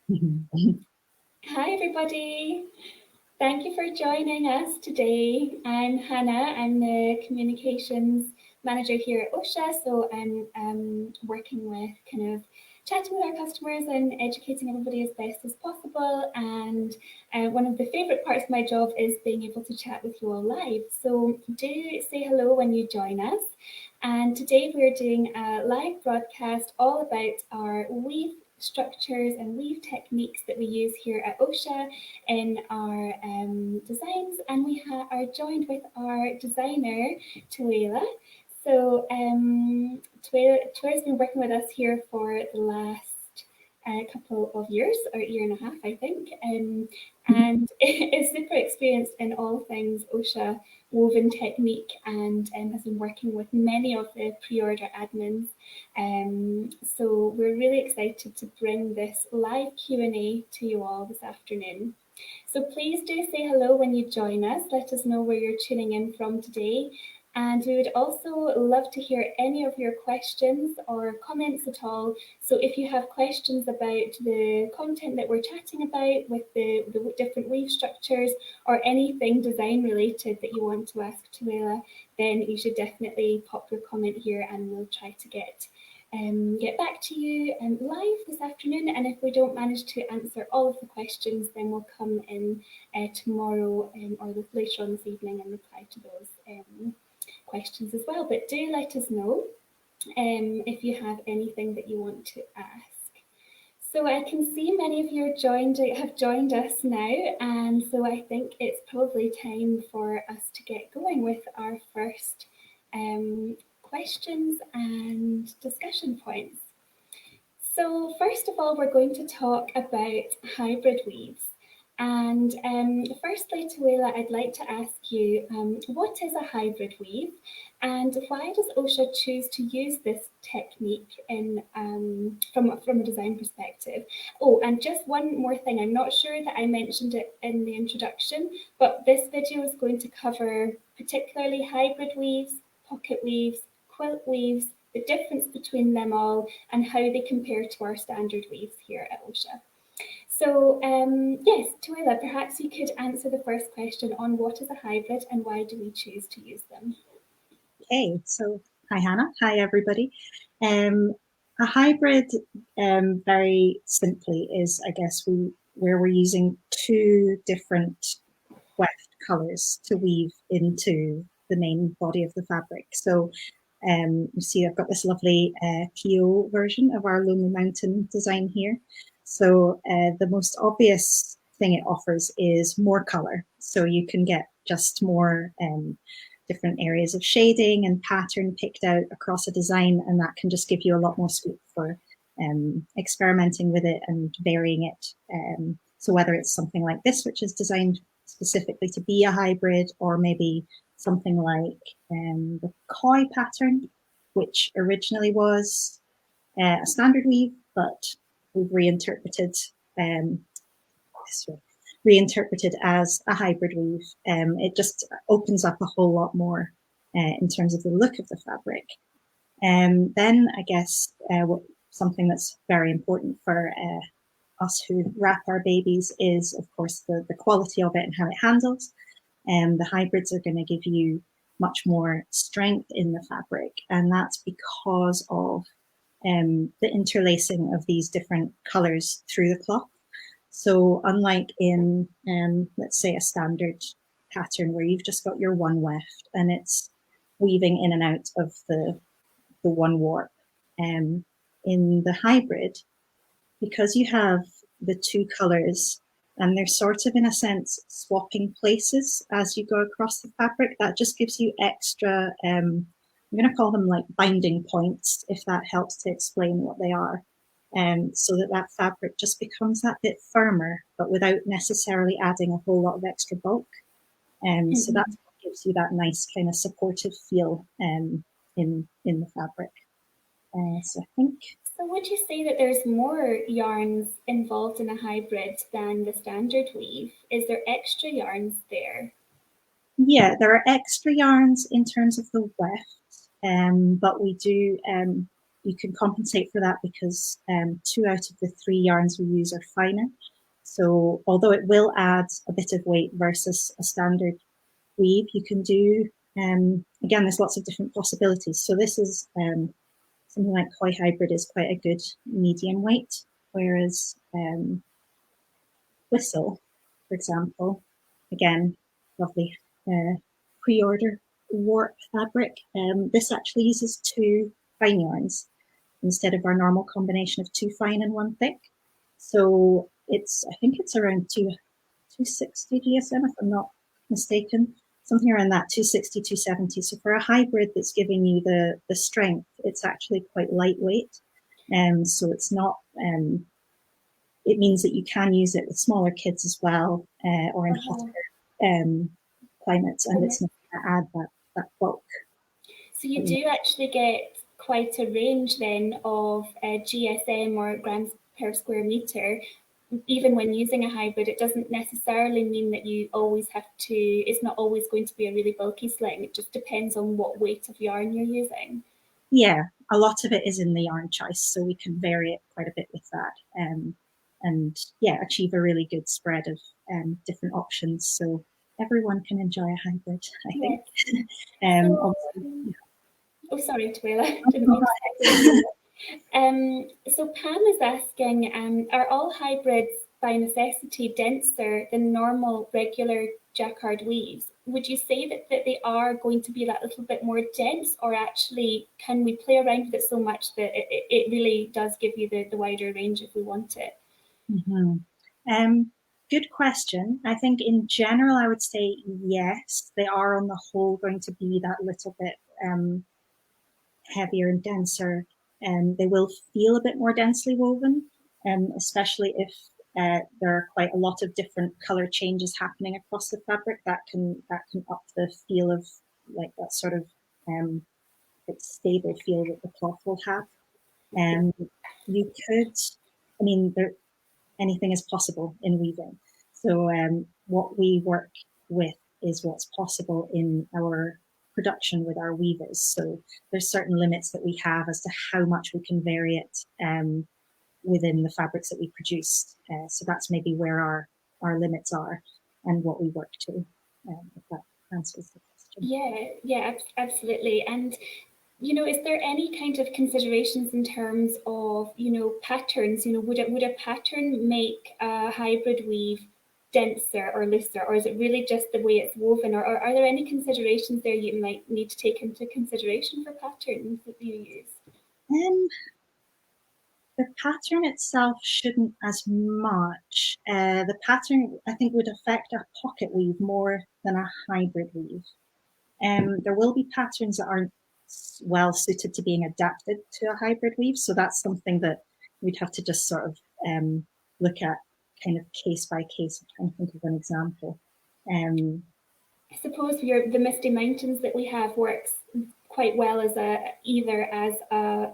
Hi, everybody. Thank you for joining us today. I'm Hannah. I'm the communications manager here at Oscha. So I'm working with kind of chatting with our customers and educating everybody as best as possible. And one of the favourite parts of my job is being able to chat with you all live. So do say hello when you join us. And today we're doing a live broadcast all about our weave structures and weave techniques that we use here at Oscha in our designs, and we are joined with our designer, Towera. So Towera's been working with us here for the last couple of years, or a year and a half, I think, and is super experienced in all things OSHA woven technique and has been working with many of the pre-order admins. So we're really excited to bring this live Q&A to you all this afternoon. So please do say hello when you join us. Let us know where you're tuning in from today. And we would also love to hear any of your questions or comments at all. So if you have questions about the content that we're chatting about with the different weave structures or anything design related that you want to ask Towera, then you should definitely pop your comment here and we'll try to get back to you live this afternoon. And if we don't manage to answer all of the questions, then we'll come in tomorrow or later on this evening and reply to those questions as well. But do let us know if you have anything that you want to ask. So I can see many of you have joined us now, and so I think it's probably time for us to get going with our first questions and discussion points. So first of all, we're going to talk about hybrid weaves. And firstly, Towera, I'd like to ask you, what is a hybrid weave and why does OSHA choose to use this technique from a design perspective? Oh, and just one more thing, I'm not sure that I mentioned it in the introduction, but this video is going to cover particularly hybrid weaves, pocket weaves, quilt weaves, the difference between them all, and how they compare to our standard weaves here at OSHA. So yes, Towera, perhaps you could answer the first question on what is a hybrid and why do we choose to use them? Okay, so hi Hannah, hi everybody. A hybrid, very simply, is I guess where we're using two different weft colours to weave into the main body of the fabric. So you see I've got this lovely PO version of our Lonely Mountain design here. So the most obvious thing it offers is more colour. So you can get just more different areas of shading and pattern picked out across a design, and that can just give you a lot more scope for experimenting with it and varying it. So whether it's something like this, which is designed specifically to be a hybrid, or maybe something like the koi pattern, which originally was a standard weave, but we've reinterpreted reinterpreted as a hybrid weave. It just opens up a whole lot more in terms of the look of the fabric. Then I guess something that's very important for us who wrap our babies is, of course, the quality of it and how it handles. The hybrids are going to give you much more strength in the fabric, and that's because of the interlacing of these different colours through the cloth. So unlike in, let's say, a standard pattern where you've just got your one weft and it's weaving in and out of the one warp, in the hybrid, because you have the two colours and they're sort of, in a sense, swapping places as you go across the fabric, that just gives you extra, I'm going to call them like binding points, if that helps to explain what they are. So that fabric just becomes that bit firmer, but without necessarily adding a whole lot of extra bulk. So that's what gives you that nice kind of supportive feel in the fabric. So I think. So would you say that there's more yarns involved in a hybrid than the standard weave? Is there extra yarns there? Yeah, there are extra yarns in terms of the weft, but we do, you can compensate for that because 2 out of the 3 yarns we use are finer. So although it will add a bit of weight versus a standard weave, you can do, again, there's lots of different possibilities. So this is something like Koi Hybrid is quite a good medium weight, whereas Whistle, for example, again, lovely pre-order warp fabric. This actually uses 2 fine yarns instead of our normal combination of 2 fine and 1 thick. So I think it's around 260 GSM, if I'm not mistaken, something around that, 260, 270. So for a hybrid that's giving you the strength, it's actually quite lightweight. So it's not, it means that you can use it with smaller kids as well, or in hotter climates, and it's not going to add that bulk. So you do actually get quite a range then of GSM or grams per square meter. Even when using a hybrid, it doesn't necessarily mean that you always have to, it's not always going to be a really bulky sling. It just depends on what weight of yarn you're using. Yeah, a lot of it is in the yarn choice, so we can vary it quite a bit with that. And yeah, achieve a really good spread of different options, so everyone can enjoy a hybrid, I think. Oh, sorry, Towera. Didn't mean to. So Pam is asking, are all hybrids by necessity denser than normal regular jacquard weaves? Would you say that they are going to be that little bit more dense, or actually can we play around with it so much that it really does give you the wider range if we want it? Good question. I think in general, I would say yes, they are on the whole going to be that little bit heavier and denser, and they will feel a bit more densely woven, especially if there are quite a lot of different color changes happening across the fabric. That can up the feel of like that sort of stable feel that the cloth will have. You could, I mean, anything is possible in weaving. So what we work with is what's possible in our production with our weavers. So there's certain limits that we have as to how much we can vary it within the fabrics that we produce. So that's maybe where our limits are and what we work to, if that answers the question. Yeah, absolutely. And is there any kind of considerations in terms of, patterns? Would a pattern make a hybrid weave denser or looser, or is it really just the way it's woven? Or are there any considerations there you might need to take into consideration for patterns that you use? The pattern itself shouldn't as much. The pattern, I think, would affect a pocket weave more than a hybrid weave. There will be patterns that aren't well suited to being adapted to a hybrid weave, so that's something that we'd have to just sort of look at kind of case by case. I'm trying to think of an example. I suppose the Misty Mountains that we have works quite well as either as a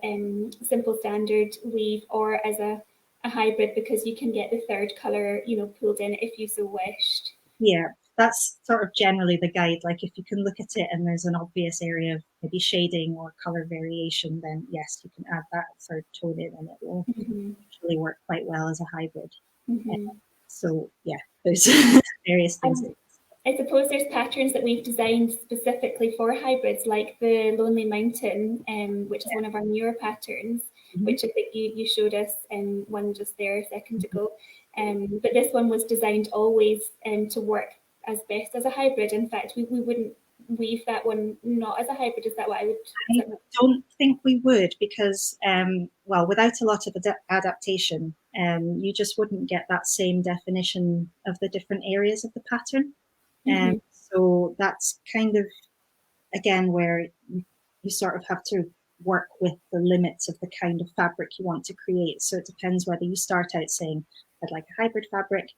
simple standard weave or as a hybrid, because you can get the third colour, pulled in if you so wished. Yeah, that's sort of generally the guide. Like if you can look at it and there's an obvious area of maybe shading or color variation, then yes, you can add that third tone in and it will actually work quite well as a hybrid. So yeah, there's various things. I suppose there's patterns that we've designed specifically for hybrids, like the Lonely Mountain, which is one of our newer patterns, which I think you showed us one just there a second ago. But this one was designed always to work as best as a hybrid. In fact, we wouldn't weave that one not as a hybrid. Is that what I would? I don't think we would, because well, without a lot of adaptation, you just wouldn't get that same definition of the different areas of the pattern. So that's kind of, again, where you sort of have to work with the limits of the kind of fabric you want to create. So it depends whether you start out saying, I'd like a hybrid fabric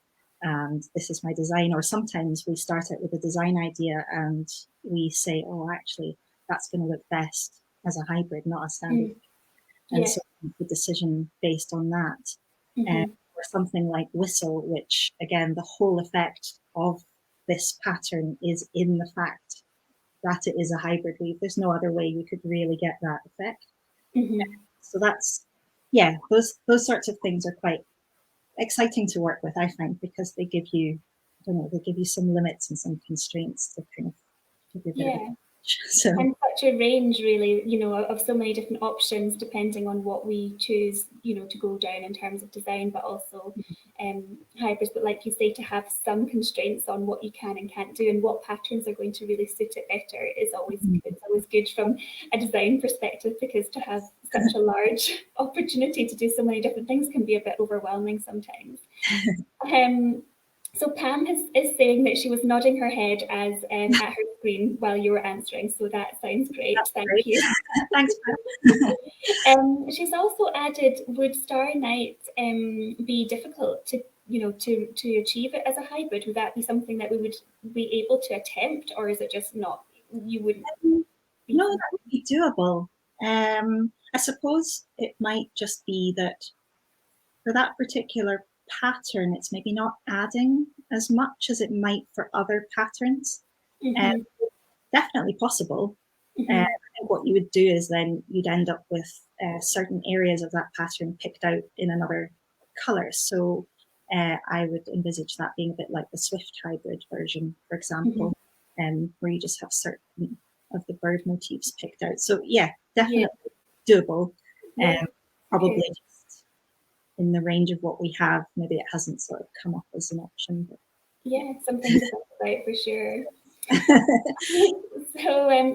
and this is my design, or sometimes we start out with a design idea and we say, oh, actually, that's going to look best as a hybrid, not a standard. And so the decision based on that. Or something like Whistle, which again, the whole effect of this pattern is in the fact that it is a hybrid weave. There's no other way you could really get that effect. So that's, yeah, those sorts of things are quite exciting to work with, I find, because they give you, I don't know, they give you some limits and some constraints to kind of give you a bit of a so. And such a range, really, you know, of so many different options depending on what we choose, you know, to go down in terms of design, but also hybrids. But like you say, to have some constraints on what you can and can't do and what patterns are going to really suit it better is always it's always good from a design perspective, because to have such a large opportunity to do so many different things can be a bit overwhelming sometimes. So Pam is saying that she was nodding her head as at her screen while you were answering. So that sounds great. That's Thank great. you. Thanks, Pam. She's also added, would Star Night be difficult to to achieve it as a hybrid? Would that be something that we would be able to attempt, or is it just not? You wouldn't. No, that would be doable. I suppose it might just be that for that particular pattern, it's maybe not adding as much as it might for other patterns. Definitely possible. I think what you would do is then you'd end up with certain areas of that pattern picked out in another colour. So I would envisage that being a bit like the Swift hybrid version, for example, where you just have certain of the bird motifs picked out. So yeah, definitely doable. Probably just in the range of what we have. Maybe it hasn't sort of come up as an option. But. Yeah, something to think about for sure.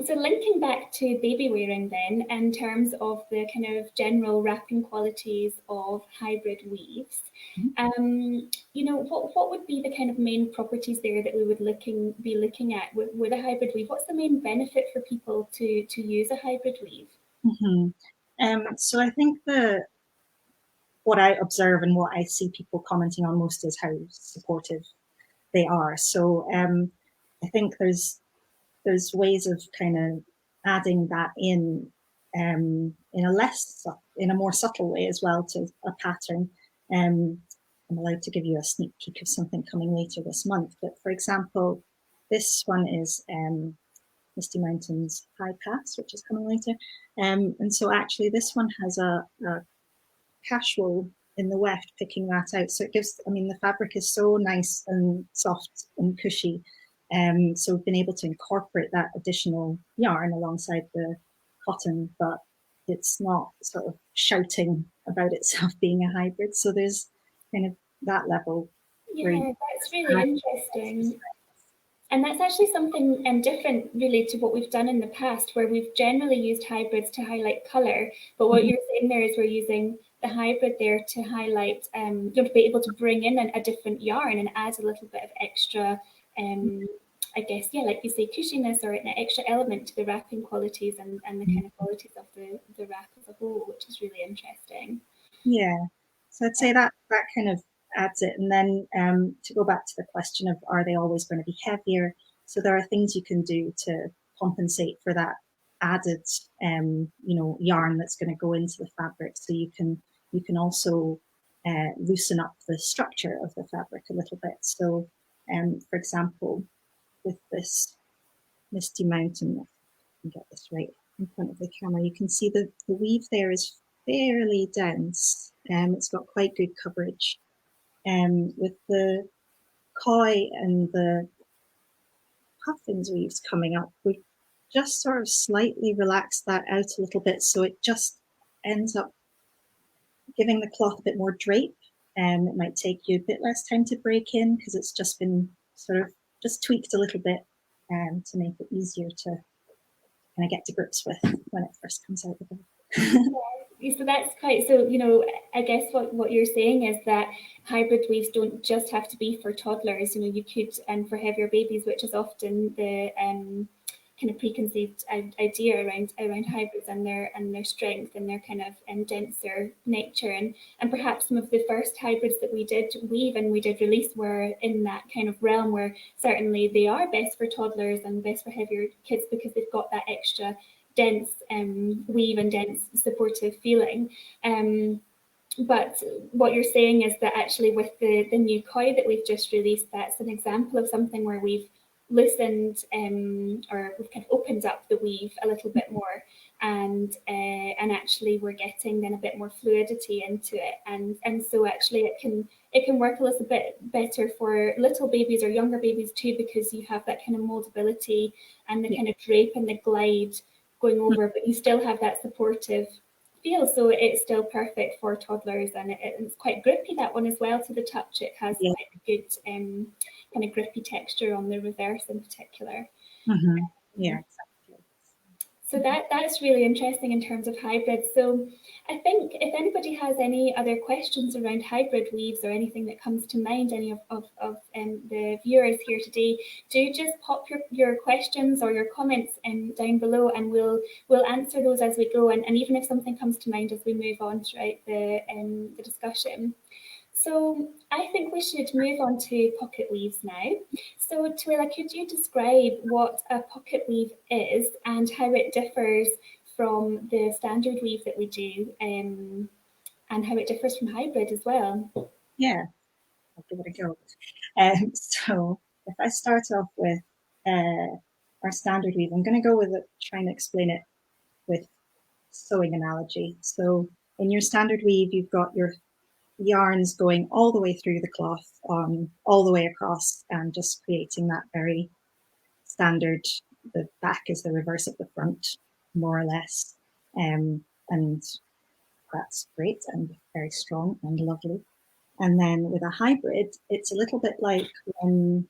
So linking back to baby wearing then, in terms of the kind of general wrapping qualities of hybrid weaves, you know, what would be the kind of main properties there that we would be looking at with a hybrid weave? What's the main benefit for people to use a hybrid weave? So I think what I observe and what I see people commenting on most is how supportive they are. So I think there's ways of kind of adding that in a more subtle way as well to a pattern. I'm allowed to give you a sneak peek of something coming later this month, but for example, this one is Misty Mountains High Pass, which is coming later. And so actually this one has a casual in the weft picking that out. So it gives, I mean, the fabric is so nice and soft and cushy. So we've been able to incorporate that additional yarn alongside the cotton, but it's not sort of shouting about itself being a hybrid. So there's kind of that level. Yeah, that's really interesting. And that's actually something different really to what we've done in the past, where we've generally used hybrids to highlight colour. But what you're saying there is we're using the hybrid there to highlight, to be able to bring in a different yarn and add a little bit of extra, I guess, yeah, like you say, cushiness or an extra element to the wrapping qualities and the kind of qualities of the wrap as a whole, which is really interesting. Yeah, so I'd say that kind of adds it. And then to go back to the question of, are they always going to be heavier? So there are things you can do to compensate for that added, yarn that's going to go into the fabric. So you can also loosen up the structure of the fabric a little bit. So, for example, with this Misty Mountain, I can get this right in front of the camera, you can see the weave there is fairly dense. It's got quite good coverage. With the koi and the puffins weaves coming up, we've just sort of slightly relaxed that out a little bit, so it just ends up giving the cloth a bit more drape. It might take you a bit less time to break in because it's just been sort of just tweaked a little bit to make it easier to kind of get to grips with when it first comes out the bag. So that's quite, so, you know, I guess what you're saying is that hybrid weaves don't just have to be for toddlers, you know, you could, and for heavier babies, which is often the kind of preconceived idea around hybrids and their strength and their kind of denser nature, and perhaps some of the first hybrids that we did weave and we did release were in that kind of realm where certainly they are best for toddlers and best for heavier kids because they've got that extra dense weave and dense supportive feeling. But what you're saying is that actually with the new koi that we've just released, that's an example of something where we've loosened or we've kind of opened up the weave a little bit more and actually we're getting then a bit more fluidity into it, and so actually it can work a little bit better for little babies or younger babies too, because you have that kind of moldability and the kind of drape and the glide going over, but you still have that supportive feel. So it's still perfect for toddlers, and it's quite grippy, that one as well, to the touch. It has quite a good kind of grippy texture on the reverse in particular. Yeah, exactly. So that's really interesting in terms of hybrids. So I think if anybody has any other questions around hybrid weaves or anything that comes to mind, any of the viewers here today, do just pop your questions or your comments down below, and we'll answer those as we go. And even if something comes to mind as we move on throughout the discussion. So I think we should move on to pocket weaves now. So Towera, could you describe what a pocket weave is and how it differs from the standard weave that we do, and how it differs from hybrid as well? Yeah, I'll give it a go. So if I start off with our standard weave, I'm going to go with it, trying to explain it with sewing analogy. So in your standard weave, you've got your yarns going all the way through the cloth, all the way across, and just creating that very standard. The back is the reverse of the front, more or less, and that's great and very strong and lovely. And then with a hybrid, it's a little bit like when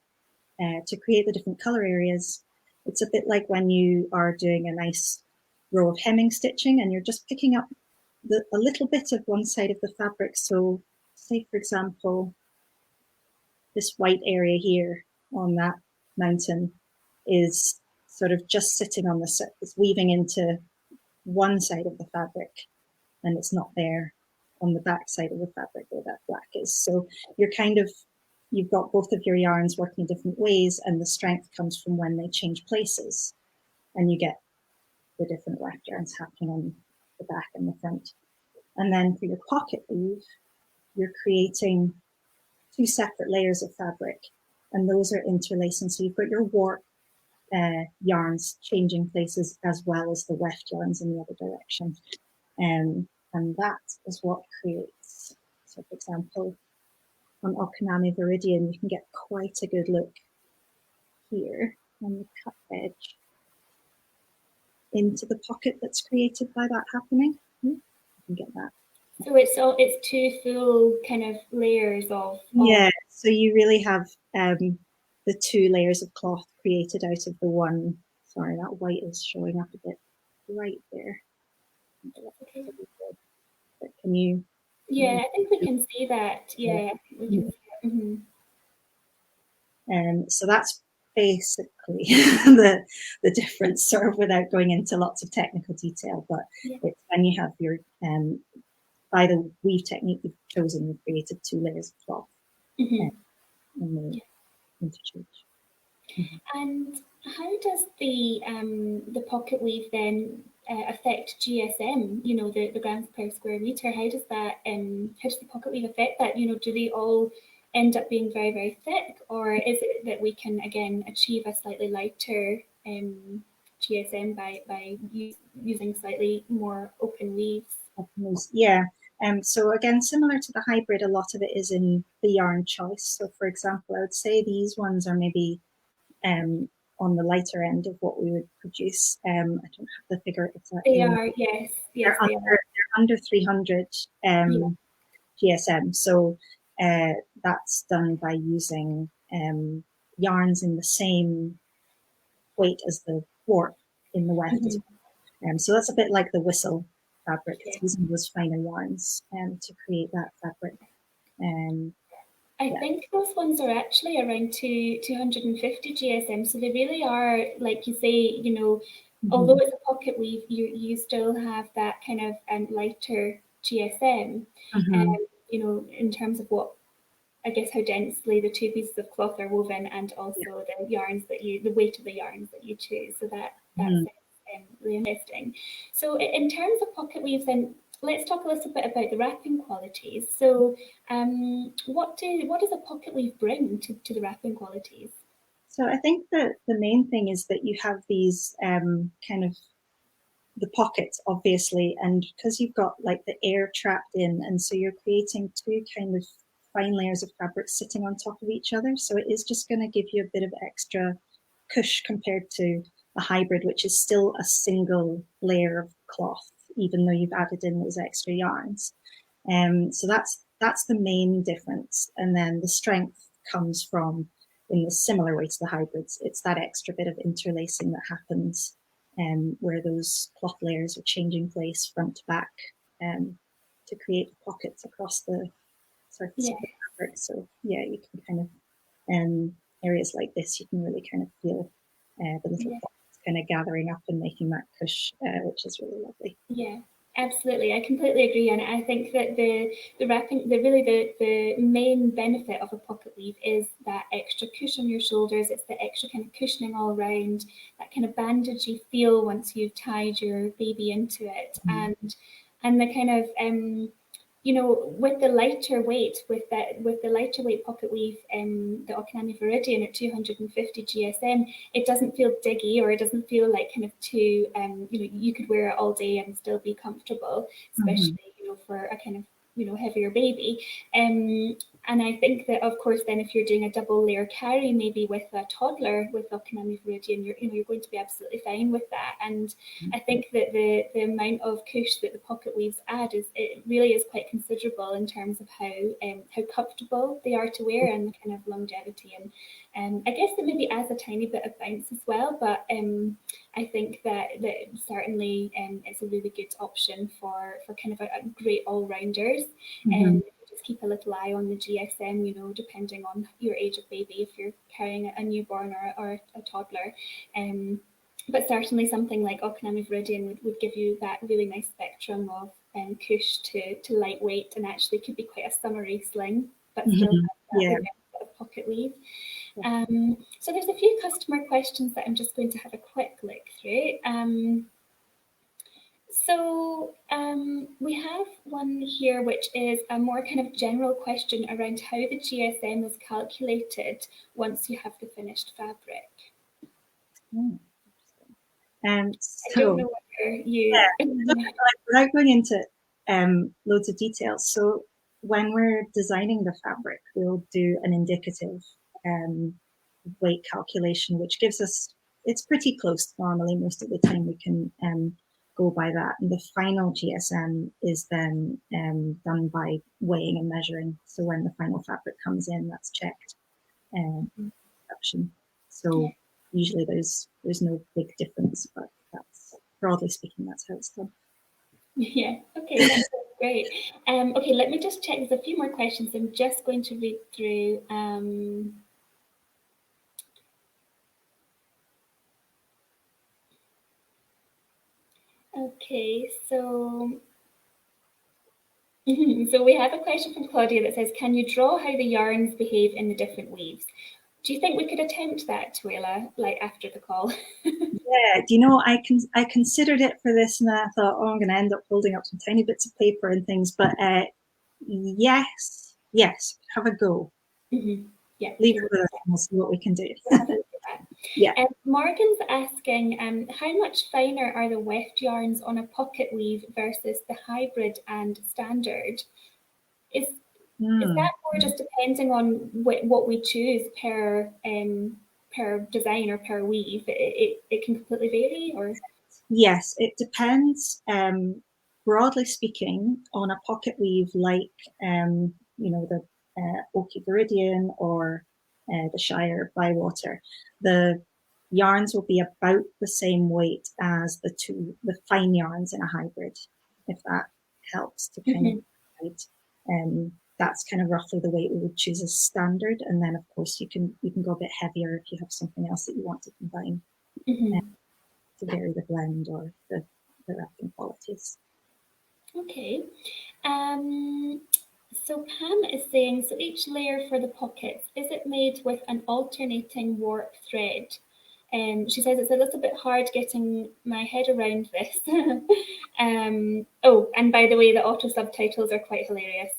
to create the different color areas, it's a bit like when you are doing a nice row of hemming stitching and you're just picking up a little bit of one side of the fabric. So say, for example, this white area here on that mountain is sort of just sitting on it's weaving into one side of the fabric, and it's not there on the back side of the fabric where that black is. So you've got both of your yarns working different ways, and the strength comes from when they change places, and you get the different weft yarns happening on the back and the front. And then for your pocket weave, you're creating two separate layers of fabric, and those are interlacing. So you've got your warp yarns changing places as well as the weft yarns in the other direction. And that is what creates, so for example, on Okanami Viridian, you can get quite a good look here on the cut edge into the pocket that's created by that happening. You can get that. So it's two full kind of layers of yeah. So you really have the two layers of cloth created out of the one. Sorry, that white is showing up a bit right there. Okay. But can you? Yeah, I think we can see that. Yeah, we can see it. So that's basically the difference, sort of, without going into lots of technical detail. But it's when you have your by the weave technique you've chosen, you've created two layers of cloth in the interchange. And how does the pocket weave then affect GSM? You know, the grams per square meter. How does the pocket weave affect that? You know, do they all end up being very, very thick, or is it that we can again achieve a slightly lighter GSM by using slightly more open weaves? Yeah. So again, similar to the hybrid, a lot of it is in the yarn choice. So for example, I would say these ones are maybe on the lighter end of what we would produce. I don't have the figure exactly. They are, yes, they're under 300 GSM. So that's done by using yarns in the same weight as the warp in the weft. So that's a bit like the whistle fabric. It's using those finer yarns to create that fabric. I think those ones are actually around 250 GSM. So they really are, like you say, you know, although it's a pocket weave, you still have that kind of lighter GSM. You know, in terms of what, I guess, how densely the two pieces of cloth are woven, and also the yarns the weight of the yarns that you choose. So that's really interesting. So in terms of pocket weaves, then let's talk a little bit about the wrapping qualities. So what does a pocket weave bring to the wrapping qualities? So I think that the main thing is that you have these kind of the pockets, obviously, and because you've got like the air trapped in, and so you're creating two kind of fine layers of fabric sitting on top of each other. So it is just going to give you a bit of extra cush compared to a hybrid, which is still a single layer of cloth, even though you've added in those extra yarns. So that's the main difference. And then the strength comes from, in a similar way to the hybrids, it's that extra bit of interlacing that happens where those cloth layers are changing place front to back to create pockets across the surface of the fabric. So yeah, you can kind of areas like this, you can really kind of feel the little pockets kind of gathering up and making that cush, which is really lovely. Yeah. Absolutely, I completely agree, and I think that the wrapping, the main benefit of a pocket weave is that extra cushion on your shoulders. It's the extra kind of cushioning all around, that kind of bandagey feel once you've tied your baby into it, and the kind of you know, with the lighter weight, with the lighter weight pocket weave, the Okanami Viridian at 250 GSM, it doesn't feel diggy, or it doesn't feel like kind of too, you know, you could wear it all day and still be comfortable, especially, you know, for a kind of, you know, heavier baby. And I think that, of course, then if you're doing a double layer carry, maybe with a toddler with Okanami Viridian, you're going to be absolutely fine with that. And I think that the amount of cush that the pocket weaves add it really is quite considerable in terms of how comfortable they are to wear and the kind of longevity. And I guess it maybe adds a tiny bit of bounce as well, but I think that certainly it's a really good option for kind of a great all-rounders. And just keep a little eye on the GSM, you know, depending on your age of baby, if you're carrying a newborn or a toddler. But certainly something like Okanami Viridian would give you that really nice spectrum of cush to lightweight, and actually could be quite a summery sling, but still have that bit of pocket weave. So there's a few customer questions that I'm just going to have a quick look through. So we have one here, which is a more kind of general question around how the GSM is calculated once you have the finished fabric. So, I don't know whether you... without going into loads of details, so when we're designing the fabric, we'll do an indicative weight calculation, which gives us, it's pretty close normally. Most of the time we can go by that. And the final GSM is then done by weighing and measuring. So when the final fabric comes in, that's checked. So usually there's no big difference, but that's, broadly speaking, that's how it's done. Yeah, okay, that's great. Okay, let me just check. There's a few more questions I'm just going to read through. Okay, so we have a question from Claudia that says, can you draw how the yarns behave in the different weaves? Do you think we could attempt that, Towera, like after the call? Yeah, do you know, I considered it for this, and I thought, oh, I'm going to end up holding up some tiny bits of paper and things, but yes, have a go. Yeah, leave it with us and we'll see what we can do. Yeah. Morgan's asking, how much finer are the weft yarns on a pocket weave versus the hybrid and standard? Is that more just depending on what we choose per design or per weave? It can completely vary, or? Yes, it depends. Broadly speaking, on a pocket weave like you know, the Oki Viridian or the Shire Bywater, the yarns will be about the same weight as the fine yarns in a hybrid, if that helps to kind of guide. That's kind of roughly the weight we would choose as standard, and then of course you can go a bit heavier if you have something else that you want to combine to vary the blend or the wrapping qualities. Okay. So Pam is saying, so each layer for the pockets, is it made with an alternating warp thread? She says it's a little bit hard getting my head around this. Oh, and by the way, the auto subtitles are quite hilarious.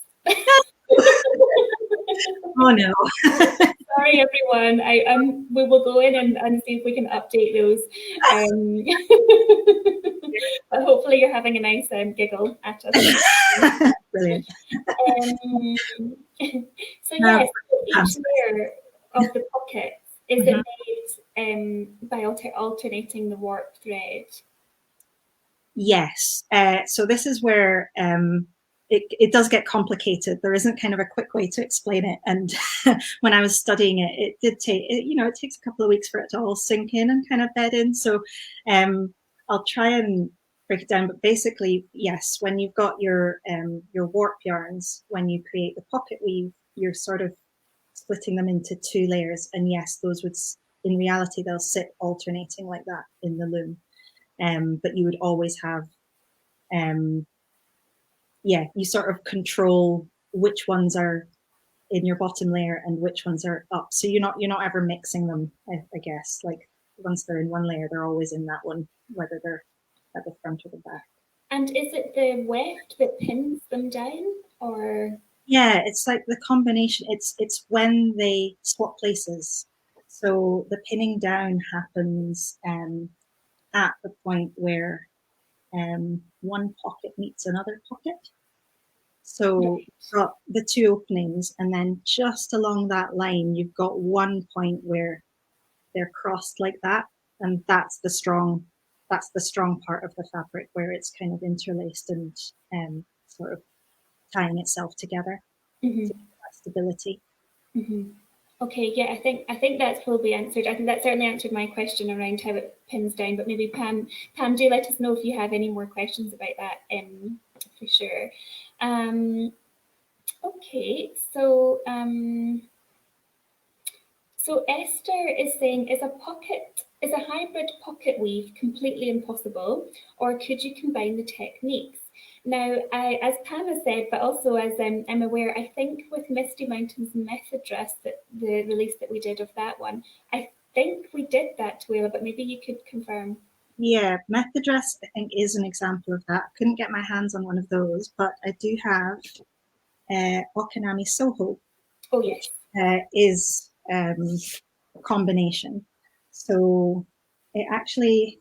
Oh no. Sorry everyone. We will go in and see if we can update those. But hopefully you're having a nice giggle at us. Brilliant. So yes, each layer of the pocket, is it made by alternating the warp thread? Yes. So this is where it does get complicated. There isn't kind of a quick way to explain it. And when I was studying it, it did take, it takes a couple of weeks for it to all sink in and kind of bed in. So I'll try and break it down. But basically, yes, when you've got your warp yarns, when you create the pocket weave, you're sort of splitting them into 2 layers. And yes, those would, in reality, they'll sit alternating like that in the loom. But you would always have, you sort of control which ones are in your bottom layer and which ones are up. So you're not ever mixing them, I guess. Like once they're in one layer, they're always in that one, whether they're at the front or the back. And is it the weft that pins them down, or? Yeah, it's like the combination. It's when they swap places. So the pinning down happens at the point where one pocket meets another pocket. So you've got the 2 openings, and then just along that line, you've got one point where they're crossed like that, and that's the strong part of the fabric, where it's kind of interlaced and sort of tying itself together to give that stability. Okay, yeah, I think that's probably answered. I think that certainly answered my question around how it pins down. But maybe Pam, do let us know if you have any more questions about that. For sure. Okay, so so Esther is saying, is a hybrid pocket weave completely impossible, or could you combine the techniques? Now, as Pam has said, but also as I'm aware, I think with Misty Mountain's method dress, that the release that we did of that one, I think we did that, Towera, but maybe you could confirm. Yeah, method dress, I think, is an example of that. I couldn't get my hands on one of those, but I do have Okanami Soho. Oh, yes. Which is a combination. So it actually,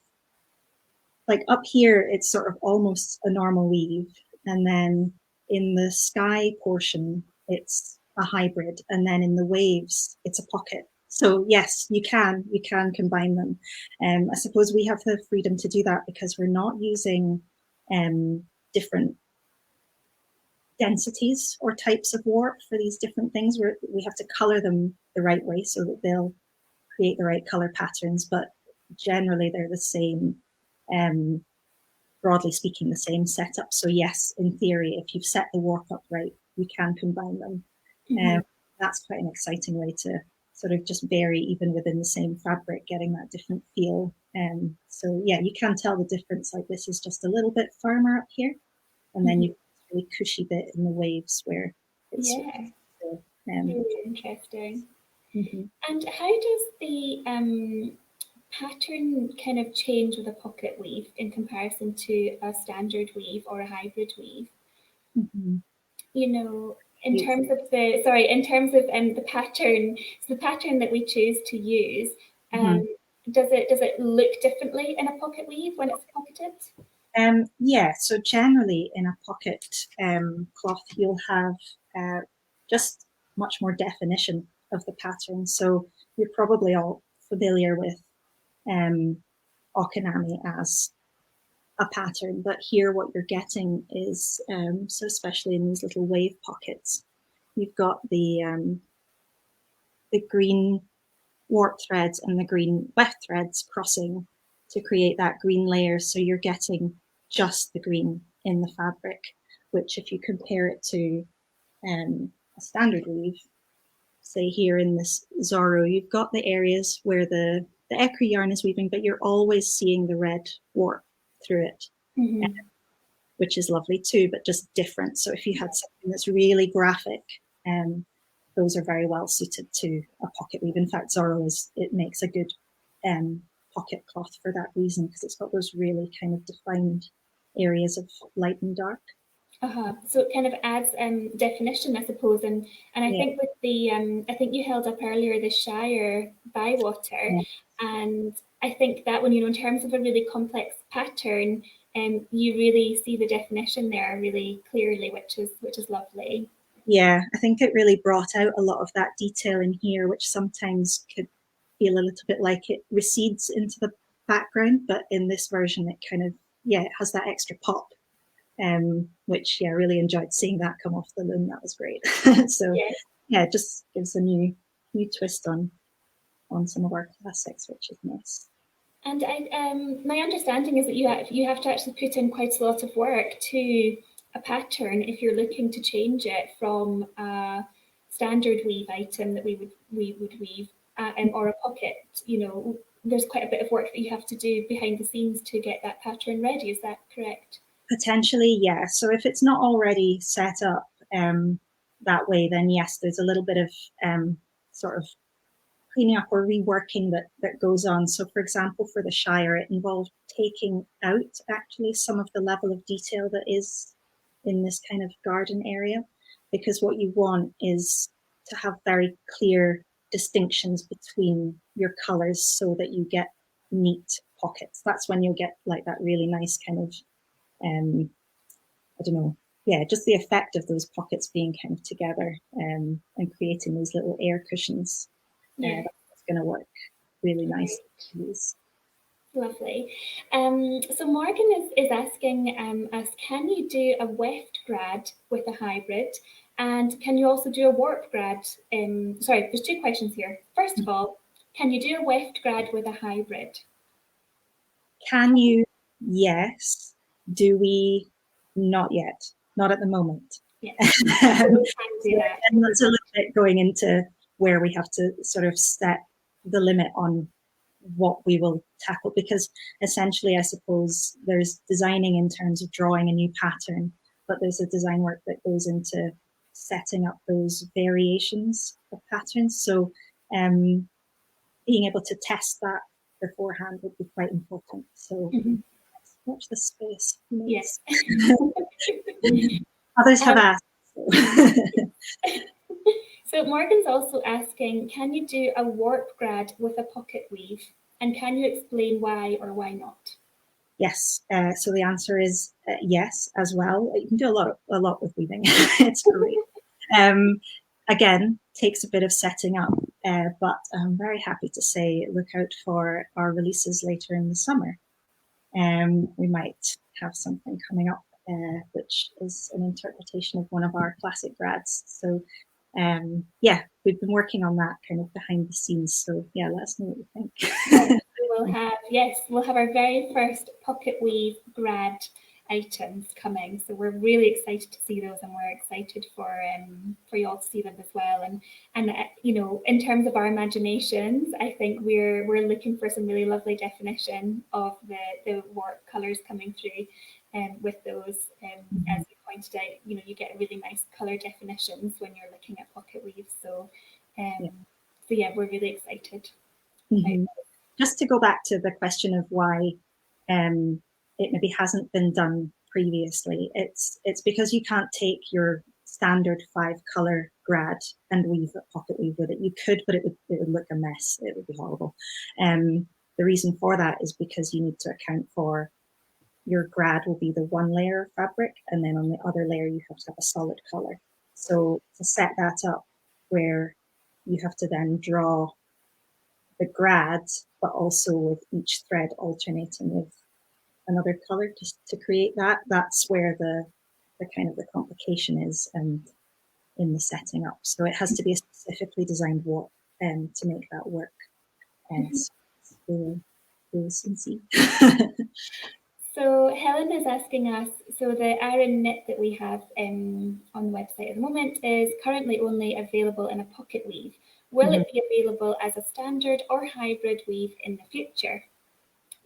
like up here, it's sort of almost a normal weave. And then in the sky portion, it's a hybrid. And then in the waves, it's a pocket. So yes, you can combine them. I suppose we have the freedom to do that because we're not using different densities or types of warp for these different things. We have to color them the right way so that they'll create the right color patterns, but generally they're the same, broadly speaking, the same setup. So yes, in theory, if you've set the warp up right, you can combine them. That's quite an exciting way to sort of just vary even within the same fabric, getting that different feel. So yeah, you can tell the difference. Like this is just a little bit firmer up here, and then you really cushy bit in the waves where it's really interesting. And how does the pattern kind of change with a pocket weave in comparison to a standard weave or a hybrid weave? You know, in terms of the pattern, so the pattern that we choose to use, does it look differently in a pocket weave when it's pocketed? Yeah, so generally in a pocket cloth, you'll have just much more definition of the pattern. So you're probably all familiar with Okanami as a pattern, but here what you're getting is, so especially in these little wave pockets, you've got the green warp threads and the green weft threads crossing to create that green layer. So you're getting just the green in the fabric, which if you compare it to a standard weave, say here in this Zorro, you've got the areas where the ecru yarn is weaving, but you're always seeing the red warp through it, which is lovely too, but just different. So if you had something that's really graphic, those are very well suited to a pocket weave. In fact, Zorro it makes a good pocket cloth for that reason, because it's got those really kind of defined areas of light and dark. So it kind of adds definition, I suppose, and I Yeah, think with the I think you held up earlier the Shire Bywater, yeah, and I think that when in terms of a really complex pattern, you really see the definition there really clearly, which is lovely. yeah. I think it really brought out a lot of that detail in here, which sometimes could feel a little bit like it recedes into the background, but in this version, it kind of, yeah, it has that extra pop. Which, yeah, I really enjoyed seeing that come off the loom. That was great. So Yeah. yeah, it just gives a new twist on some of our classics, which is nice. And my understanding is that you have to actually put in quite a lot of work to a pattern if you're looking to change it from a standard weave item that we would weave or a pocket. There's quite a bit of work that you have to do behind the scenes to get that pattern ready. Is that correct? Potentially, yeah. So if it's not already set up that way, then yes, there's a little bit of sort of cleaning up or reworking that goes on. So for example, for the Shire, it involved taking out actually some of the level of detail that is in this kind of garden area, because what you want is to have very clear distinctions between your colors so that you get neat pockets. That's when you'll get like that really nice kind of I don't know, yeah, just the effect of those pockets being kind of together and creating these little air cushions. Yeah. That's going to work really Okay. nice. Lovely. So Morgan is asking us, can you do a weft grad with a hybrid? And can you also do a warp grad? Sorry, there's two questions here. First of all, can you do a weft grad with a hybrid? Can you? Yes. Do we? Not yet. Not at the moment. Yes, So we can do that. that's a little bit going into where we have to sort of set the limit on what we will tackle, because essentially I suppose there's designing in terms of drawing a new pattern, but there's a design work that goes into setting up those variations of patterns. So being able to test that beforehand would be quite important. So Mhm. let's watch this space. Yes. Others have Um, asked. So. so Morgan's also asking, can you do a warp grad with a pocket weave? And can you explain why or why not? Yes. So the answer is yes as well. You can do a lot with weaving. It's great. Um, Again, takes a bit of setting up, but I'm very happy to say look out for our releases later in the summer. We might have something coming up, which is an interpretation of one of our classic grads. So yeah, we've been working on that kind of behind the scenes. So yeah, let us know what you think. Yes, we'll have our very first pocket weave grad items coming. So we're really excited to see those, and we're excited for you all to see them as well. And in terms of our imaginations, I think we're looking for some really lovely definition of the warp colours coming through, with those. As you pointed out, you get really nice colour definitions when you're looking at pocket weaves. Yeah. So yeah, we're really excited. Mm-hmm. Just to go back to the question of why it maybe hasn't been done previously, it's because you can't take your standard 5-color grad and weave a pocket weave with it. You could, but it would look a mess. It would be horrible. The reason for that is because you need to account for your grad will be the one layer of fabric, and then on the other layer you have to have a solid color. So to set that up, where you have to then draw the grad, but also with each thread alternating with another color to create that. That's where the kind of the complication is, and in the setting up. So it has to be a specifically designed warp to make that work. And so we'll soon see. So Helen is asking us, so the Aran knit that we have on the website at the moment is currently only available in a pocket weave. Will it be available as a standard or hybrid weave in the future?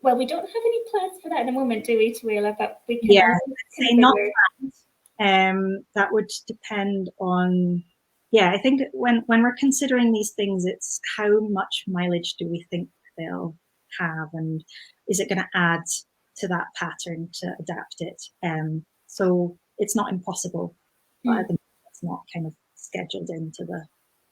Well, we don't have any plans for that at the moment, do we, Towera? But we can Yeah, always I'd say not consider. that would depend on, yeah, I think when we're considering these things, it's how much mileage do we think they'll have, and is it going to add to that pattern to adapt it. So it's not impossible, but at the moment it's not kind of scheduled into the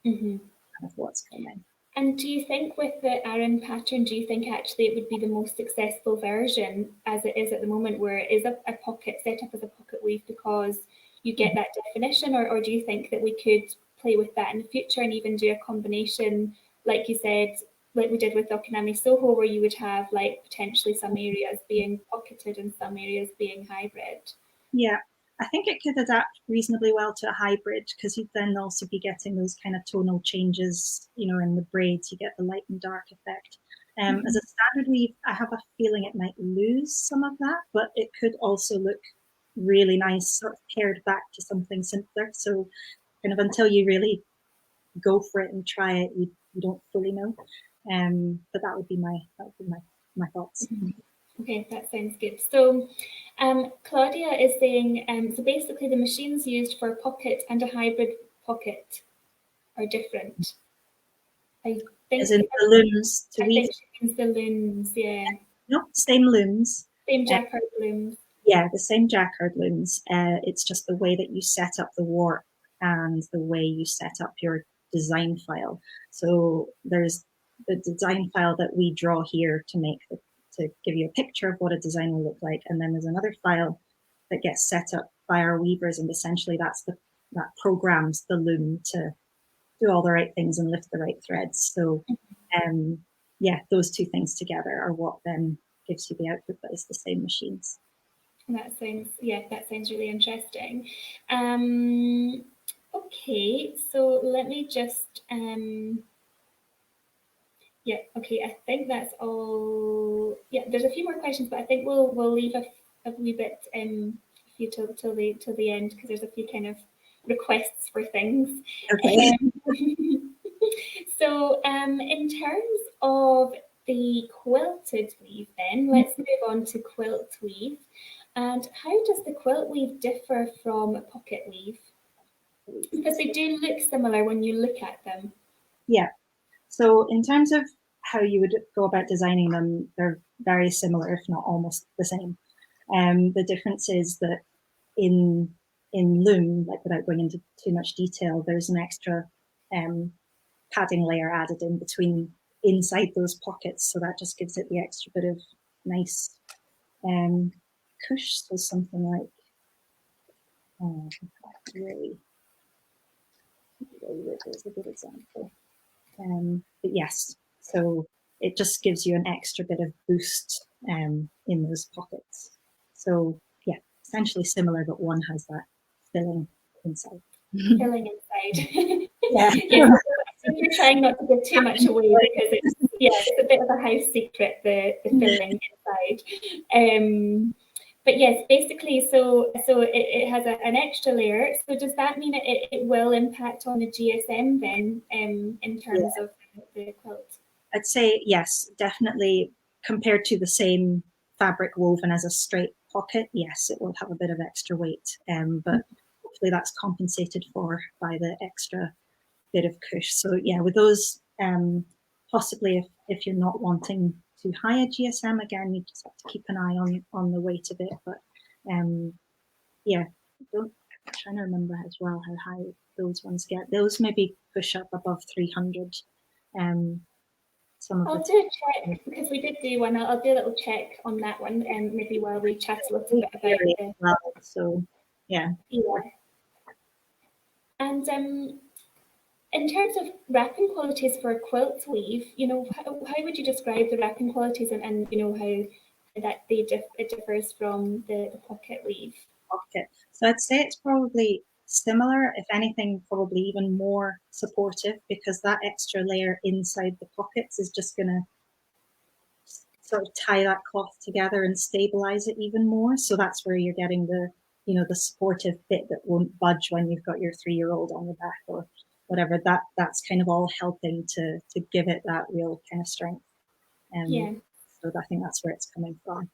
kind of what's coming. And do you think with the Aran pattern, do you think actually it would be the most successful version as it is at the moment, where it is a pocket set up as a pocket weave because you get that definition, or do you think that we could play with that in the future and even do a combination, like you said, like we did with Okanami Soho, where you would have like potentially some areas being pocketed and some areas being hybrid? Yeah, I think it could adapt reasonably well to a hybrid, because you'd then also be getting those kind of tonal changes, you know, in the braids, you get the light and dark effect. As a standard weave, I have a feeling it might lose some of that, but it could also look really nice, sort of pared back to something simpler. So kind of until you really go for it and try it, you don't fully know. But that would be my thoughts. Okay, that sounds good. So Claudia is saying, so basically the machines used for a pocket and a hybrid pocket are different. I think, as in the looms to weave. I think she means the looms, yeah. No, same looms. Same jacquard looms. Yeah, the same jacquard looms. It's just the way that you set up the warp and the way you set up your design file. So there's the design file that we draw here to give you a picture of what a design will look like, and then there's another file that gets set up by our weavers, and essentially that programs the loom to do all the right things and lift the right threads. So yeah, those two things together are what then gives you the output that is the same machines. That sounds really interesting. Okay, so let me just yeah, okay, I think that's all. Yeah, there's a few more questions, but I think we'll leave a wee bit few till the end, because there's a few kind of requests for things. Okay. So in terms of the quilted weave then, let's move on to quilt weave. And how does the quilt weave differ from pocket weave? Because they do look similar when you look at them. Yeah. So in terms of how you would go about designing them, they're very similar, if not almost the same. The difference is that in loom, like without going into too much detail, there's an extra padding layer added in between inside those pockets, so that just gives it the extra bit of nice cush. So something like really is a good example. But yes, so it just gives you an extra bit of boost in those pockets. So yeah, essentially similar, but one has that filling inside. Filling inside. Yeah. Yes, I think you're trying not to give too much away, because it's a bit of a house secret, the filling inside. But yes, basically, so it has an extra layer. So does that mean it will impact on the GSM then, in terms of the quilt? I'd say yes, definitely. Compared to the same fabric woven as a straight pocket, yes, it will have a bit of extra weight, but hopefully that's compensated for by the extra bit of cush. So yeah, with those, possibly if you're not wanting too high a GSM, again, you just have to keep an eye on the weight of it. But yeah, I'm trying to remember as well how high those ones get. Those maybe push up above 300. I'll do a check, because we did do one. I'll do a little check on that one, and maybe while we chat a little bit about it. Well, so yeah. And in terms of wrapping qualities for a quilt weave, you know, how would you describe the wrapping qualities, and you know how that it differs from the pocket weave? Pocket. So I'd say it's probably similar, if anything, probably even more supportive, because that extra layer inside the pockets is just going to sort of tie that cloth together and stabilize it even more. So that's where you're getting the, you know, the supportive bit that won't budge when you've got your 3-year-old on your back or whatever. That's kind of all helping to give it that real kind of strength. So I think that's where it's coming from.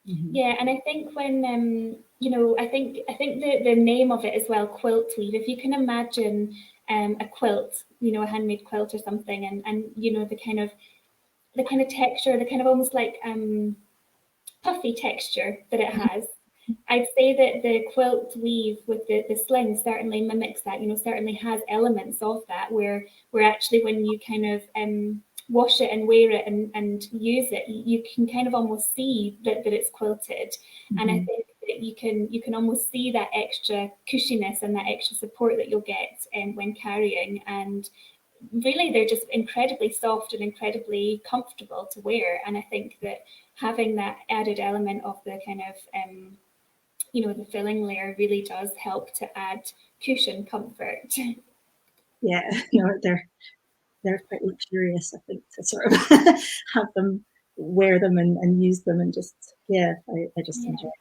Yeah, and I think when you know, I think the name of it as well, quilt weave. If you can imagine a quilt, you know, a handmade quilt or something, and you know the kind of texture, the kind of almost like puffy texture that it has. I'd say that the quilt weave with the sling certainly mimics that, certainly has elements of that where actually when you kind of wash it and wear it and use it, you can kind of almost see that it's quilted. And I think that you can almost see that extra cushiness and that extra support that you'll get when carrying. And really they're just incredibly soft and incredibly comfortable to wear. And I think that having that added element of the kind of the filling layer really does help to add cushion comfort. Yeah, no, they're quite luxurious, I think, to sort of have them, wear them and use them, and just, I just enjoy it.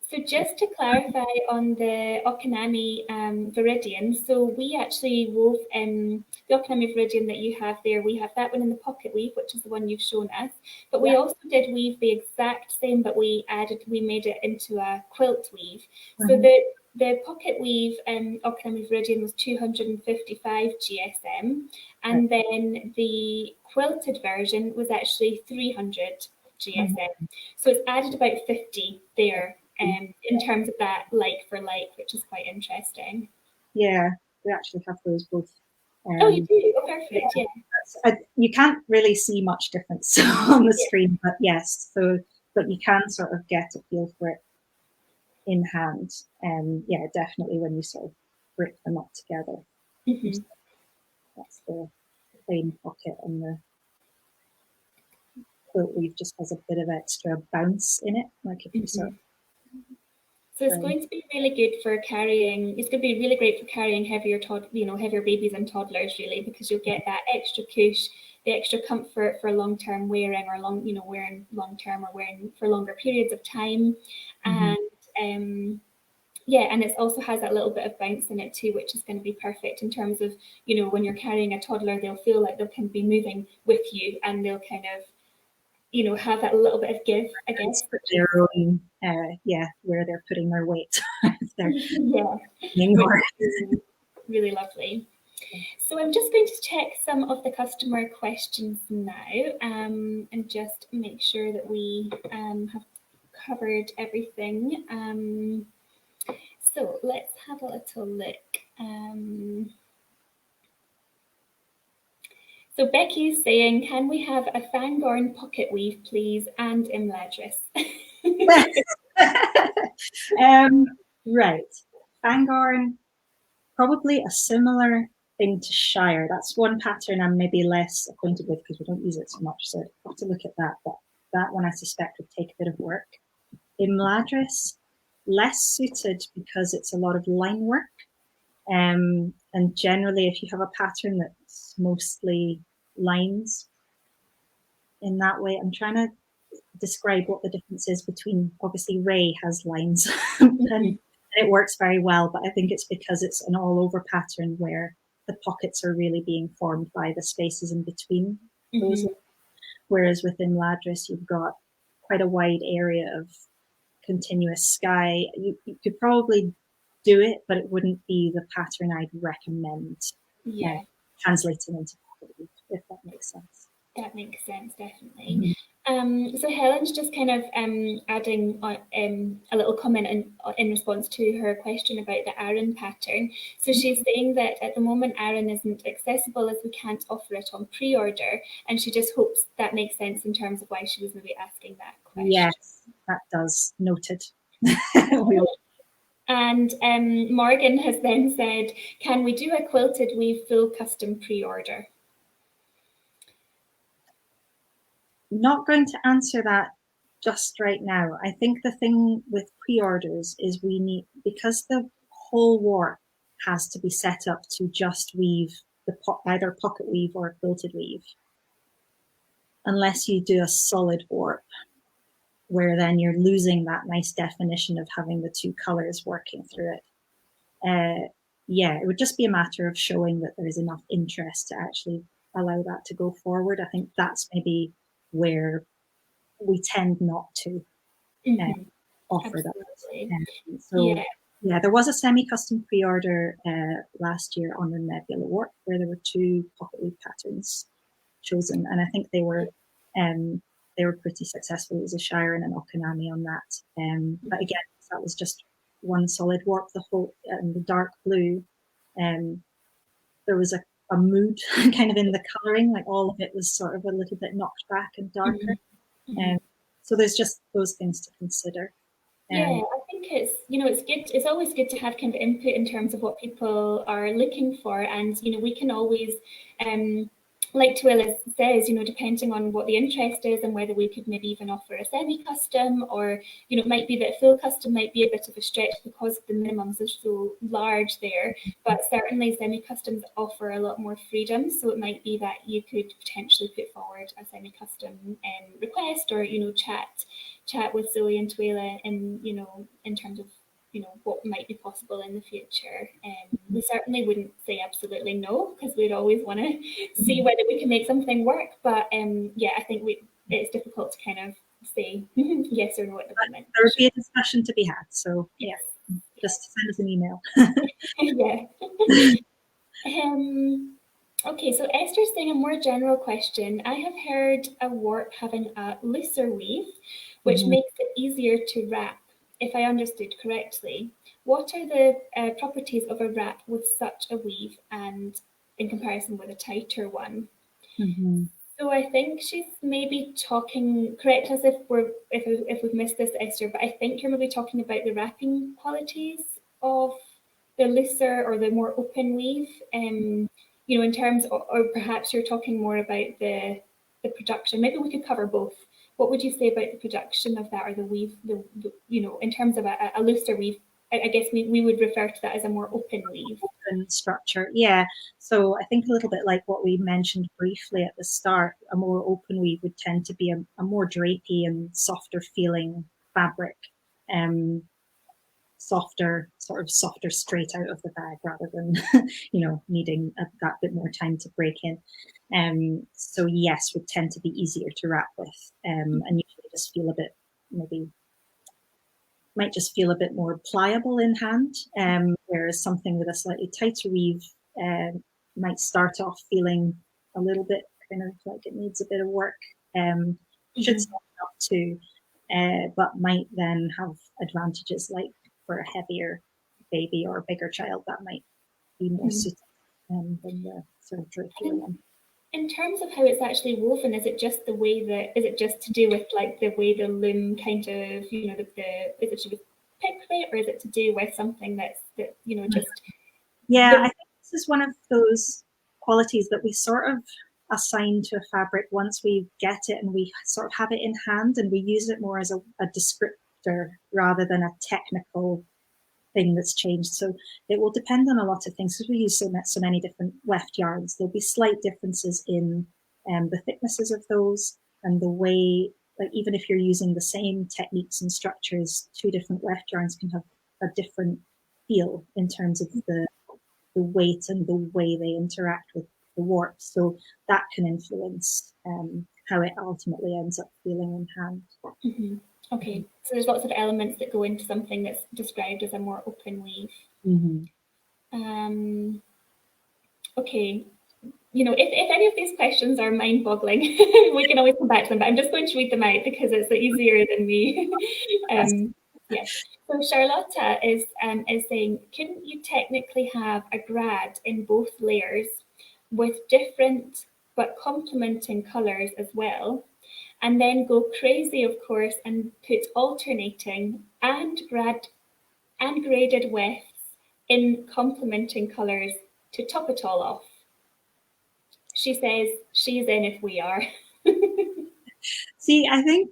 So just to clarify on the Okanami Viridian, so we actually wove the Okanami Viridian that you have there, we have that one in the pocket weave, which is the one you've shown us, but we also did weave the exact same, but we made it into a quilt weave. So the pocket weave Okanami Viridian was 255 GSM, and then the quilted version was actually 300 GSM. So it's added about 50 there in terms of that like for like, which is quite interesting. Yeah, we actually have those both. Oh, you do? Oh, perfect. Yeah. You can't really see much difference on the screen, but yes. So, but you can sort of get a feel for it in hand. Yeah, definitely when you sort of break them up together. That's the plain pocket, and the quilt weave just has a bit of extra bounce in it, like if you sort of. So it's going to be really good for carrying. It's going to be really great for carrying heavier babies and toddlers, really, because you'll get that extra cush, the extra comfort for long-term wearing, or wearing long-term, or wearing for longer periods of time, and and it also has that little bit of bounce in it too, which is going to be perfect in terms of when you're carrying a toddler, they'll feel like they can be moving with you, and they'll kind of have that little bit of give, I guess. Their own, where they're putting their weight. Really lovely. So I'm just going to check some of the customer questions now, and just make sure that we have covered everything. So let's have a little look. So Becky's saying, can we have a Fangorn pocket weave, please, and imladress? Right. Fangorn, probably a similar thing to Shire. That's one pattern I'm maybe less acquainted with because we don't use it so much, so I'll have to look at that. But that one I suspect would take a bit of work. Imladress, less suited because it's a lot of line work. And generally, if you have a pattern that's mostly lines in that way, I'm trying to describe what the difference is between, obviously Ray has lines and it works very well, but I think it's because it's an all over pattern where the pockets are really being formed by the spaces in between those. Whereas with imladress, you've got quite a wide area of continuous sky. You could probably do it, but it wouldn't be the pattern I'd recommend translating into pocket weave, if that makes sense. That makes sense, definitely. So Helen's just kind of adding a little comment in response to her question about the Aran pattern. So she's saying that at the moment Aran isn't accessible as we can't offer it on pre-order, and she just hopes that makes sense in terms of why she was maybe asking that question. Yes, that does. Noted. And Morgan has then said, can we do a quilted weave full custom pre-order? Not going to answer that just right now. I think the thing with pre-orders is we need, because the whole warp has to be set up to just weave either pocket weave or quilted weave, unless you do a solid warp, where then you're losing that nice definition of having the two colors working through it. It would just be a matter of showing that there is enough interest to actually allow that to go forward. I think that's maybe where we tend not to offer that. There was a semi-custom pre-order last year on the Nebula Warp where there were two pocket weave patterns chosen, and I think they were they were pretty successful. It was a Shire and an Okanami on that. But again, that was just one solid warp. The whole and the dark blue. There was a mood kind of in the colouring, like all of it was sort of a little bit knocked back and darker. So there's just those things to consider. Yeah, I think it's, it's good. It's always good to have kind of input in terms of what people are looking for. And, we can always, like Towera says, depending on what the interest is and whether we could maybe even offer a semi-custom, or, it might be that full custom might be a bit of a stretch because the minimums are so large there. But certainly semi-customs offer a lot more freedom. So it might be that you could potentially put forward a semi-custom request, or, chat with Zoe and Towera in, in terms of, what might be possible in the future. We certainly wouldn't say absolutely no, because we'd always want to see whether we can make something work. But yeah, I think it's difficult to kind of say yes or no at the moment. There would be a discussion to be had. So yeah, just send us an email. Yeah. Okay, so Esther's saying a more general question. I have heard a warp having a looser weave, which makes it easier to wrap, if I understood correctly. What are the properties of a wrap with such a weave and in comparison with a tighter one? So I think she's maybe talking, correct us if we've missed this, Esther, but I think you're maybe talking about the wrapping qualities of the looser or the more open weave, in terms of, or perhaps you're talking more about the production. Maybe we could cover both. What would you say about the production of that, or the weave, in terms of a looser weave? I guess we would refer to that as a more open weave. Open structure, yeah. So I think a little bit like what we mentioned briefly at the start, a more open weave would tend to be a more drapey and softer feeling fabric. Softer straight out of the bag, rather than needing that bit more time to break in. So yes, would tend to be easier to wrap with, and usually just feel a bit, might just feel a bit more pliable in hand, whereas something with a slightly tighter weave might start off feeling a little bit kind of like it needs a bit of work. Should start off too, but might then have advantages like for a heavier baby or a bigger child that might be more suited than the sort of drapier one. In terms of how it's actually woven, is it just to do with like the way the loom kind of, is it to do with pick rate, or is it to do with something that's just? Yeah, I think this is one of those qualities that we sort of assign to a fabric once we get it and we sort of have it in hand, and we use it more as a descriptor rather than a technical thing that's changed. So it will depend on a lot of things, because we use so many different weft yarns. There'll be slight differences in the thicknesses of those, and the way, like even if you're using the same techniques and structures, two different weft yarns can have a different feel in terms of the weight and the way they interact with the warp. So that can influence how it ultimately ends up feeling in hand. Okay, so there's lots of elements that go into something that's described as a more open weave. Okay, if any of these questions are mind-boggling, we can always come back to them, but I'm just going to read them out because it's easier than me. Yeah. So Charlotta is saying, couldn't you technically have a grad in both layers with different but complementing colours as well, and then go crazy, of course, and put alternating and graded wefts in complementing colours to top it all off? She says she's in if we are. See, I think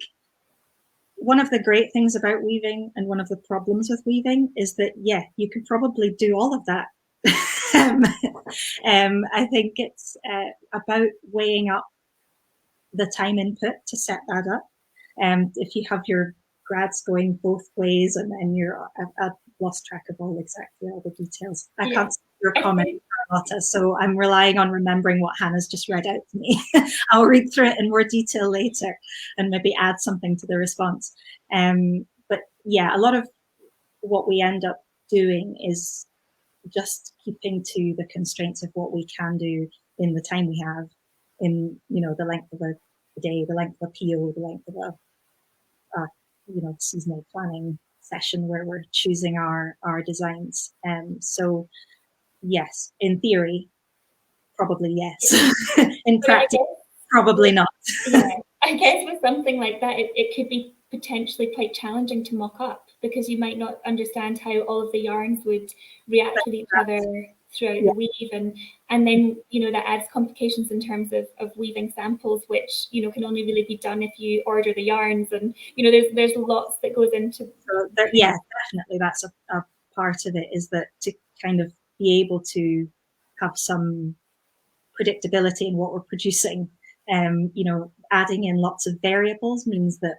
one of the great things about weaving, and one of the problems with weaving, is that, yeah, you could probably do all of that. I think it's about weighing up the time input to set that up. If you have your grads going both ways, and then I've lost track of exactly all the details. I can't see your comment, Carlotta, so I'm relying on remembering what Hannah's just read out to me. I'll read through it in more detail later and maybe add something to the response. But yeah, a lot of what we end up doing is just keeping to the constraints of what we can do in the time we have, in the length of a the day, the length of a PO, the length of a seasonal planning session where we're choosing our designs. So yes, in theory, probably yes. In practice, probably not. Yeah, I guess with something like that, it could be potentially quite challenging to mock up because you might not understand how all of the yarns would react with each other throughout the weave, and then that adds complications in terms of weaving samples, which can only really be done if you order the yarns, and there's lots that goes into. So definitely that's a part of it, is that to kind of be able to have some predictability in what we're producing. Adding in lots of variables means that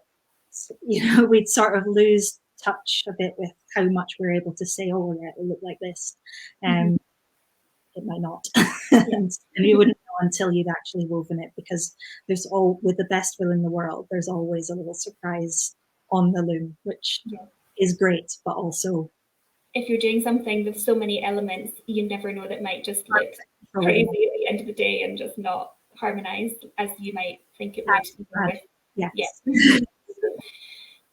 we'd sort of lose touch a bit with how much we're able to say, oh yeah, it'll look like this. It might not. And you wouldn't know until you'd actually woven it, because with the best will in the world, there's always a little surprise on the loom, which is great, but also if you're doing something with so many elements, you never know, that might just look crazy at the end of the day and just not harmonized as you might think it would. Yes.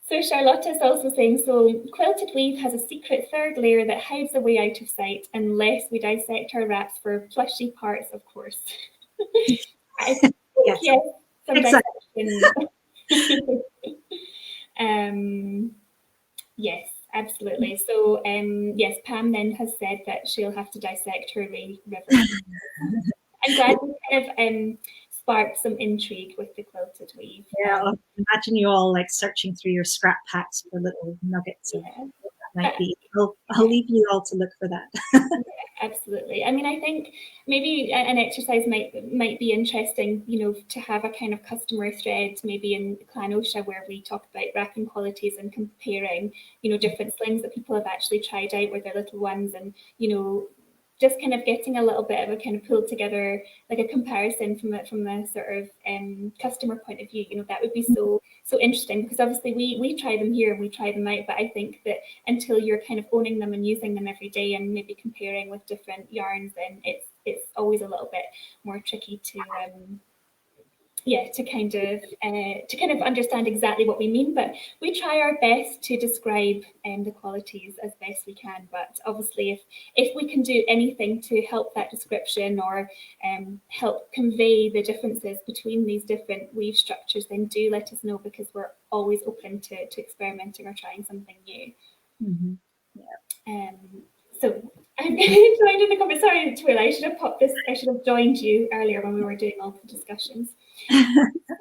So Charlotte is also saying, so quilted weave has a secret third layer that hides away out of sight unless we dissect our wraps for plushy parts, of course. I think, yes, some dissection. Yes, absolutely. So yes, Pam then has said that she'll have to dissect her river. I'm glad we kind of sparked some intrigue with the quilted weave. Yeah, imagine you all like searching through your scrap packs for little nuggets of what that might be. I'll leave you all to look for that. Yeah, absolutely. I mean, I think maybe an exercise might be interesting, to have a kind of customer thread, maybe in Clan Oscha, where we talk about wrapping qualities and comparing, different slings that people have actually tried out with their little ones, and just kind of getting a little bit of a kind of pulled together, like a comparison from the sort of customer point of view. That would be so interesting, because obviously we try them here and we try them out, but I think that until you're kind of owning them and using them every day and maybe comparing with different yarns, then it's always a little bit more tricky to kind of understand exactly what we mean. But we try our best to describe the qualities as best we can. But obviously, if we can do anything to help that description, or help convey the differences between these different weave structures, then do let us know, because we're always open to experimenting or trying something new. So I'm joined in the comments. Sorry, Towera, I should have joined you earlier when we were doing all the discussions.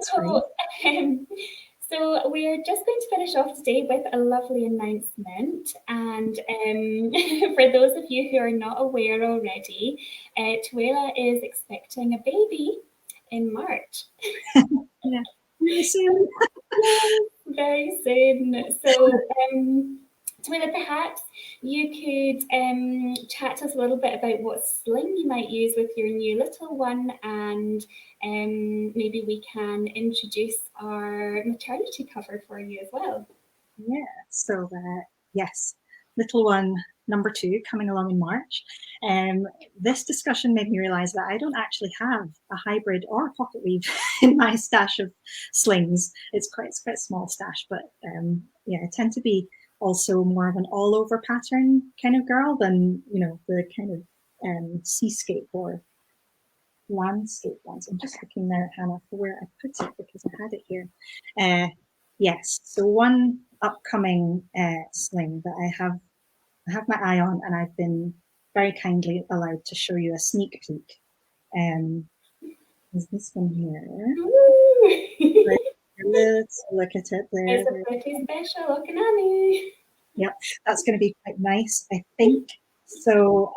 So we're just going to finish off today with a lovely announcement. And for those of you who are not aware already, Towera is expecting a baby in March. Very soon. Very soon. So Towera, perhaps you could chat to us a little bit about what sling you might use with your new little one, and maybe we can introduce our maternity cover for you as well. Yeah, so yes, little one number 2 coming along in March. This discussion made me realise that I don't actually have a hybrid or a pocket weave in my stash of slings. It's quite a small stash, but I tend to be also more of an all-over pattern kind of girl than the kind of seascape or landscape ones. I'm just looking there, Hannah, for where I put it, because I had it here. Yes, so one upcoming sling that I have my eye on, and I've been very kindly allowed to show you a sneak peek, is this one here. Let's look at it there. It's a pretty special looking Annie. Yep, that's going to be quite nice, I think. So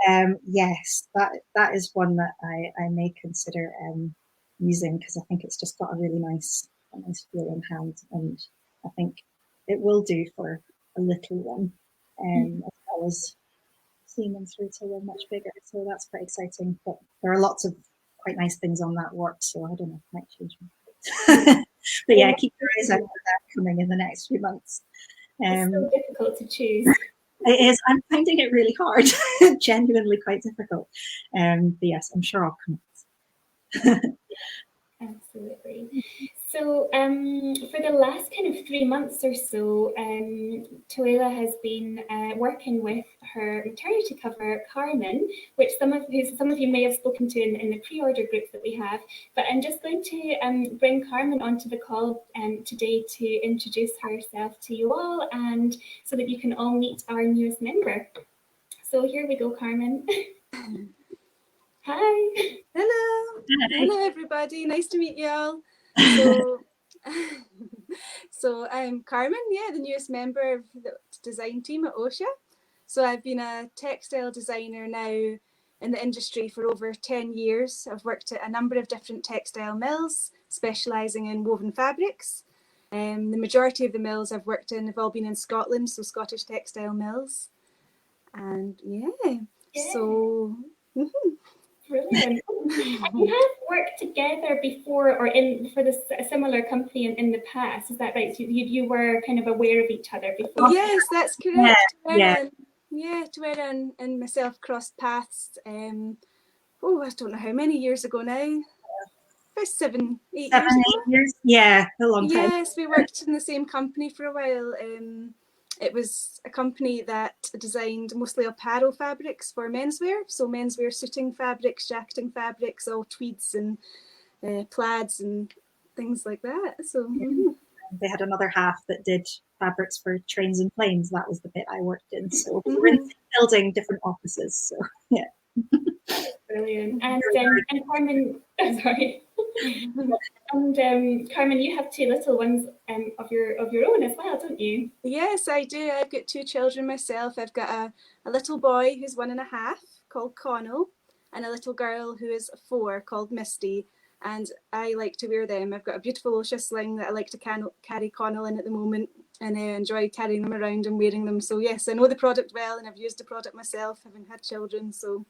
yes, that is one that I may consider using, because I think it's just got a really nice feel in hand, and I think it will do for a little one, as well as seeing them through till they're much bigger. So that's quite exciting. But there are lots of quite nice things on that work, so I don't know if I might change my but yeah, keep your eyes out for that coming in the next few months. It's so difficult to choose. It is. I'm finding it really hard, genuinely quite difficult. But yes, I'm sure I'll come. Absolutely. So for the last kind of 3 months or so, Towera has been working with her maternity cover, Carmen, which some of you may have spoken to in the pre-order groups that we have. But I'm just going to bring Carmen onto the call today to introduce herself to you all, and so that you can all meet our newest member. So here we go, Carmen. Hi. Hello. Hello, everybody. Nice to meet you all. So I'm Carmen, the newest member of the design team at Oscha. So I've been a textile designer now in the industry for over 10 years. I've worked at a number of different textile mills, specialising in woven fabrics. The majority of the mills I've worked in have all been in Scotland, so Scottish textile mills. And so... Brilliant. You have worked together before, or for a similar company in the past, is that right? So you were kind of aware of each other before? Yes, that's correct. Yeah. Towera and myself crossed paths. I don't know how many years ago now. About 7, 8 years ago. 8 years? Yeah, a long time. Yes, we worked in the same company for a while. It was a company that designed mostly apparel fabrics for menswear. So menswear suiting fabrics, jacketing fabrics, all tweeds and plaids and things like that. So they had another half that did fabrics for trains and planes. That was the bit I worked in. So we were in the building different offices. So yeah. Brilliant. And Carmen, sorry. And Carmen, you have 2 little ones of your own as well, don't you? Yes, I do. I've got 2 children myself. I've got a little boy who's 1.5 called Connell, and a little girl who is 4 called Misty. And I like to wear them. I've got a beautiful Oscha sling that I like to carry Connell in at the moment, and I enjoy carrying them around and wearing them. So yes, I know the product well, and I've used the product myself, having had children. So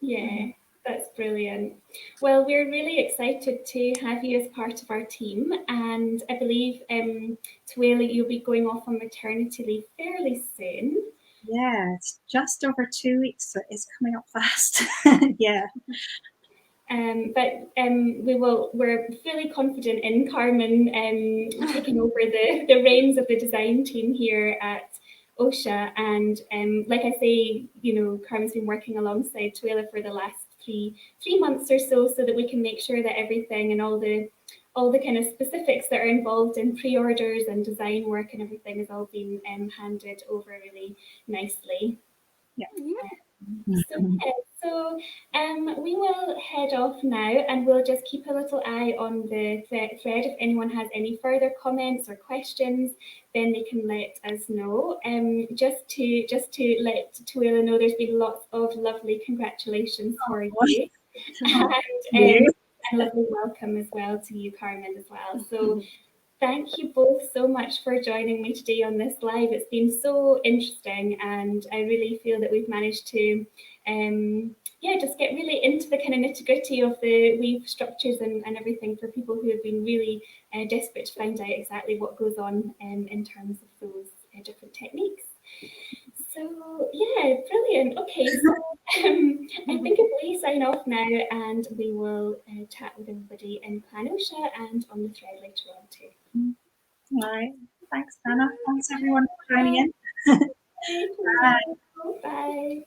yeah. That's brilliant. Well, we're really excited to have you as part of our team, and I believe, Towera, you'll be going off on maternity leave fairly soon. Yeah, it's just over 2 weeks, so it's coming up fast. Yeah. But we're fully confident in Carmen taking over the reins of the design team here at Oscha, and like I say, Carmen's been working alongside Towera for the last three months or so that we can make sure that everything and all the kind of specifics that are involved in pre-orders and design work and everything is all being handed over really nicely. Yeah. So we will head off now, and we'll just keep a little eye on the thread. If anyone has any further comments or questions, then they can let us know. Just to let Towera know, there's been lots of lovely congratulations for you, and a lovely welcome as well to you, Carmen, as well. So thank you both so much for joining me today on this live. It's been so interesting, and I really feel that we've managed to just get really into the kind of nitty-gritty of the weave structures and everything for people who have been really desperate to find out exactly what goes on in terms of those different techniques. So yeah, brilliant. Okay, so I think if we sign off now, and we will chat with everybody in Clan Oscha and on the thread later on too. All right. Thanks, Hannah. Thanks everyone for joining in. Bye. Bye.